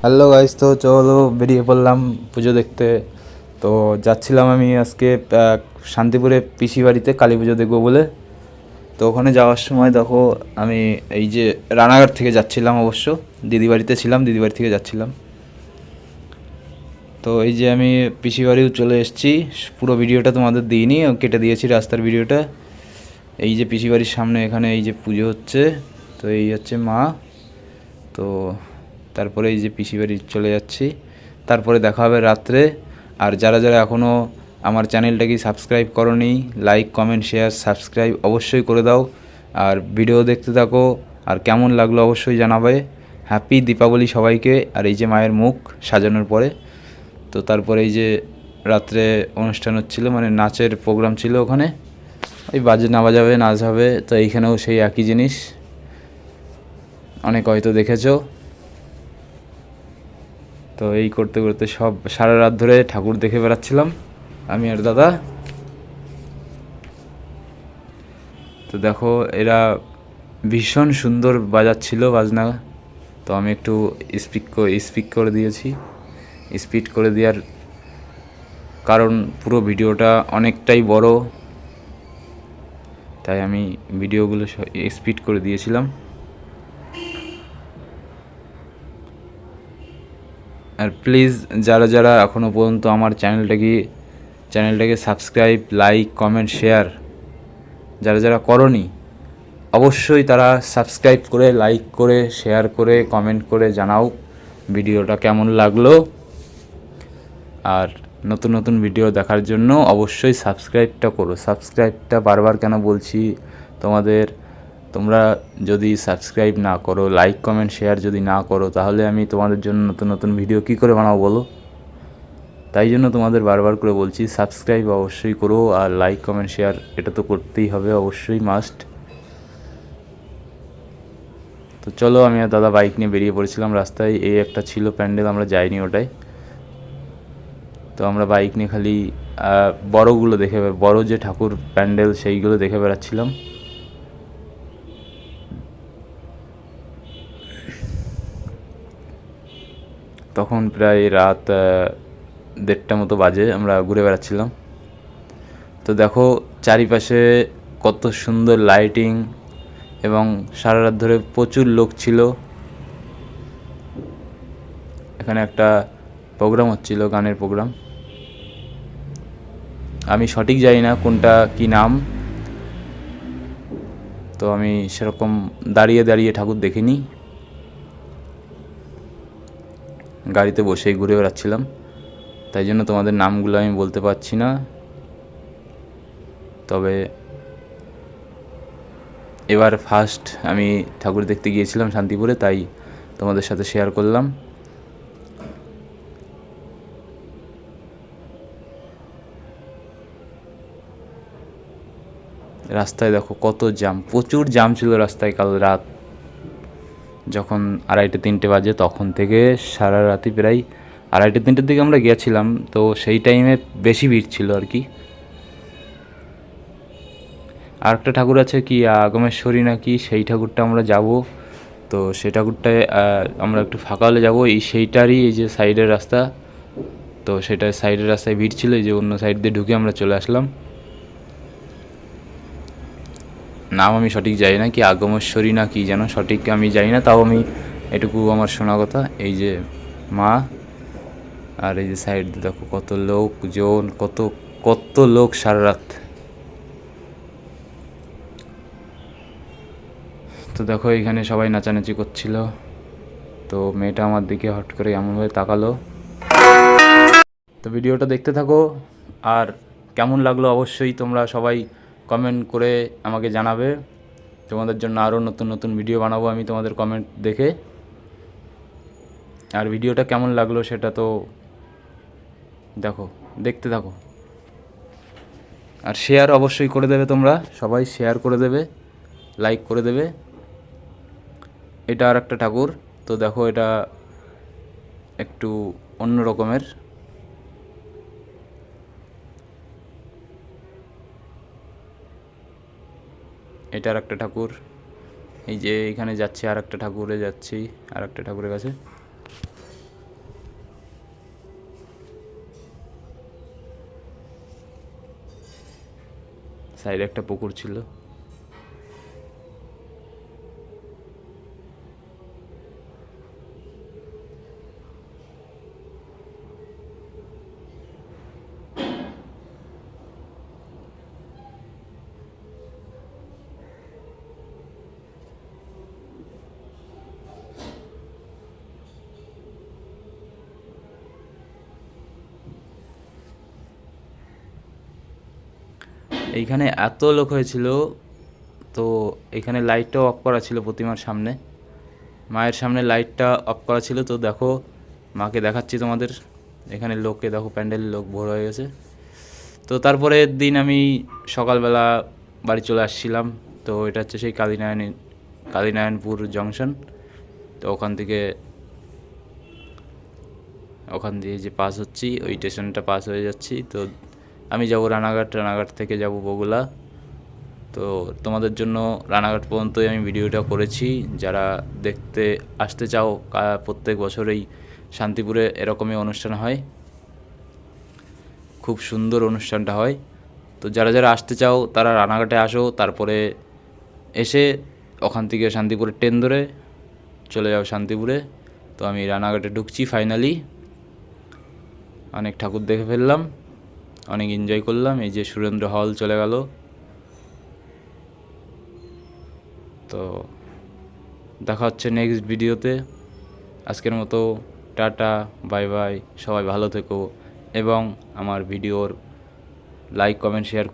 Hello guys, তো চলো বেরিয়ে পড়লাম পুজো দেখতে। তো যাচ্ছিলাম আমি আজকে শান্তিপুরে পিসি বাড়িতে কালী পুজো দেখবো বলে। তো ওখানে যাওয়ার সময় দেখো আমি এই যে রানাঘাট থেকে যাচ্ছিলাম, অবশ্য দিদি বাড়িতে ছিলাম, দিদি বাড়ি থেকে যাচ্ছিলাম। তো এই যে আমি পিসি বাড়িও চলে এসেছি। পুরো ভিডিওটা তোমাদের দিইনি, কেটে দিয়েছি রাস্তার ভিডিওটা। এই যে পিসি বাড়ির সামনে এখানে এই যে পুজো হচ্ছে। তো এই হচ্ছে মা। তো তারপরে এই যে পিসি বাড়ি চলে যাচ্ছি, তারপরে দেখা হবে রাত্রে। আর যারা যারা এখনও আমার চ্যানেলটাকে সাবস্ক্রাইব করোনি, লাইক কমেন্ট শেয়ার সাবস্ক্রাইব অবশ্যই করে দাও। আর ভিডিও দেখতে থাকো, আর কেমন লাগলো অবশ্যই জানাবে। হ্যাপি দীপাবলি সবাইকে। আর এই যে মায়ের মুখ সাজানোর পরে, তো তারপরে এই যে রাত্রে অনুষ্ঠান হচ্ছিলো, মানে নাচের প্রোগ্রাম ছিল ওখানে। ওই বাজনা বাজাবে, নাচ হবে। তো এইখানেও সেই একই জিনিস, অনেক হয়তো দেখেছো। তো এই করতে করতে সব সারা রাত ধরে ঠাকুর দেখে বেড়াচ্ছিলাম আমি আর দাদা। তো দেখো এরা ভীষণ সুন্দর বাজাচ্ছিল বাজনা। তো আমি একটু স্পিক করে দিয়েছি। স্পিড করে দেওয়ার কারণ পুরো ভিডিওটা অনেকটাই বড়, তাই আমি ভিডিওগুলো স্পিড করে দিয়েছিলাম। আর প্লিজ যারা যারা এখনও পর্যন্ত আমার চ্যানেলটাকে সাবস্ক্রাইব লাইক কমেন্ট শেয়ার যারা যারা করনি, অবশ্যই তারা সাবস্ক্রাইব করে লাইক করে শেয়ার করে কমেন্ট করে জানাও ভিডিওটা কেমন লাগলো। আর নতুন নতুন ভিডিও দেখার জন্য অবশ্যই সাবস্ক্রাইবটা করো। সাবস্ক্রাইবটা বারবার কেন বলছি তোমরা যদি সাবস্ক্রাইব না করো, লাইক কমেন্ট শেয়ার যদি না করো, তাহলে আমি তোমাদের জন্য নতুন নতুন ভিডিও কী করে বানাবো বলো। তাই জন্য তোমাদের বারবার করে বলছি সাবস্ক্রাইব অবশ্যই করো, আর লাইক কমেন্ট শেয়ার এটা তো করতেই হবে, অবশ্যই মাস্ট। তো চলো, আমি আর দাদা বাইক নিয়ে বেরিয়ে পড়েছিলাম। রাস্তায় এই একটা ছিল প্যান্ডেল, আমরা যাইনি ওটাই। তো আমরা বাইক নিয়ে খালি বড়গুলো দেখে, বড় যে ঠাকুর প্যান্ডেল সেইগুলো দেখে বেড়াচ্ছিলাম। তখন প্রায় রাত 1:30 মতো বাজে, আমরা ঘুরে বেড়াচ্ছিলাম। তো দেখো চারিপাশে কত সুন্দর লাইটিং, এবং সারা রাত ধরে প্রচুর লোক ছিল। এখানে একটা প্রোগ্রাম হচ্ছিল, গানের প্রোগ্রাম। আমি সঠিক জানি না কোনটা কি নাম, তো আমি সেরকম দাঁড়িয়ে দাঁড়িয়ে ঠাকুর দেখিনি, গাড়িতে বসেই ঘুরে বেড়াচ্ছিলাম। তাই জন্য তোমাদের নামগুলো আমি বলতে পারছি না। তবে এবার ফার্স্ট আমি ঠাকুর দেখতে গিয়েছিলাম শান্তিপুরে, তাই তোমাদের সাথে শেয়ার করলাম। রাস্তায় দেখো কত জ্যাম, প্রচুর জ্যাম ছিল রাস্তায় কাল রাত। যখন 2:30-3টে বাজে, তখন থেকে সারা রাতি প্রায় 2:30-3টের দিকে আমরা গিয়েছিলাম। তো সেই টাইমে বেশি ভিড় ছিল আর কি। আর একটা ঠাকুর আছে কি আগমেশ্বরী নাকি, সেই ঠাকুরটা আমরা যাব। তো সেই ঠাকুরটায় আমরা একটু ফাঁকা হলে যাবো, সেইটারই এই যে সাইডের রাস্তা। তো সেটা সাইডের রাস্তায় ভিড় ছিল, এই যে অন্য সাইড দিয়ে ঢুকে আমরা চলে আসলাম। নাম আমি সঠিক জানি না, কি আগমেশ্বরী না কি যেন, সঠিক আমি জানি না। তাও আমি এটুকু আমার শোনা কথা। এই যে মা, আর এই যে সাইড দিয়ে দেখো কত লোকজন, কত কত লোক সারা রাত। তো দেখো এখানে সবাই নাচানাচি করছিল। তো মেয়েটা আমার দিকে হট করে এমনভাবে তাকালো। তো ভিডিওটা দেখতে থাকো, আর কেমন লাগলো অবশ্যই তোমরা সবাই কমেন্ট করে আমাকে জানাবে। তোমাদের জন্য আরও নতুন নতুন ভিডিও বানাবো আমি তোমাদের কমেন্ট দেখে। আর ভিডিওটা কেমন লাগলো সেটা তো দেখো, দেখতে থাকো। আর শেয়ার অবশ্যই করে দেবে, তোমরা সবাই শেয়ার করে দেবে, লাইক করে দেবে। এটা আর একটা ঠাকুর। তো দেখো এটা একটু অন্য রকমের। এটা আর একটা ঠাকুর। এই যে এখানে যাচ্ছি, আর একটা ঠাকুরে যাচ্ছি, আর একটা ঠাকুরের কাছে। সাইডে একটা পুকুর ছিল। এইখানে এত লোক হয়েছিল, তো এখানে লাইটটাও অফ করা ছিল প্রতিমার সামনে, মায়ের সামনে লাইটটা অফ করা ছিল। তো দেখো, মাকে দেখাচ্ছি তোমাদের, এখানে লোককে দেখো, প্যান্ডেলের লোক ভোর হয়ে গেছে। তো তারপরের দিন আমি সকালবেলা বাড়ি চলে আসছিলাম। তো এটা হচ্ছে সেই কালীনারায়ণপুর জংশন। তো ওখান দিয়ে যে পাস হচ্ছি, ওই স্টেশনটা পাস হয়ে যাচ্ছি। তো আমি যাব রানাঘাট থেকে যাব বগুলা। তো তোমাদের জন্য রানাঘাট পর্যন্তই আমি ভিডিওটা করেছি। যারা দেখতে আসতে চাও, প্রত্যেক বছরেই শান্তিপুরে এরকমই অনুষ্ঠান হয়, খুব সুন্দর অনুষ্ঠানটা হয়। তো যারা যারা আসতে চাও তারা রানাঘাটে আসো, তারপরে এসে ওখান থেকে শান্তিপুরের ট্রেন ধরে চলে যাও শান্তিপুরে। তো আমি রানাঘাটে ঢুকছি ফাইনালি। অনেক ঠাকুর দেখে ফেললাম, অনেক এনজয় করলাম। এই যে সুরেন্দ্র হল চলে গেল। তো দেখা হচ্ছে নেক্সট ভিডিওতে। আজকের মতো টাটা, বাই বাই, সবাই ভালো থেকো এবং আমার ভিডিওর লাইক, কমেন্ট, শেয়ার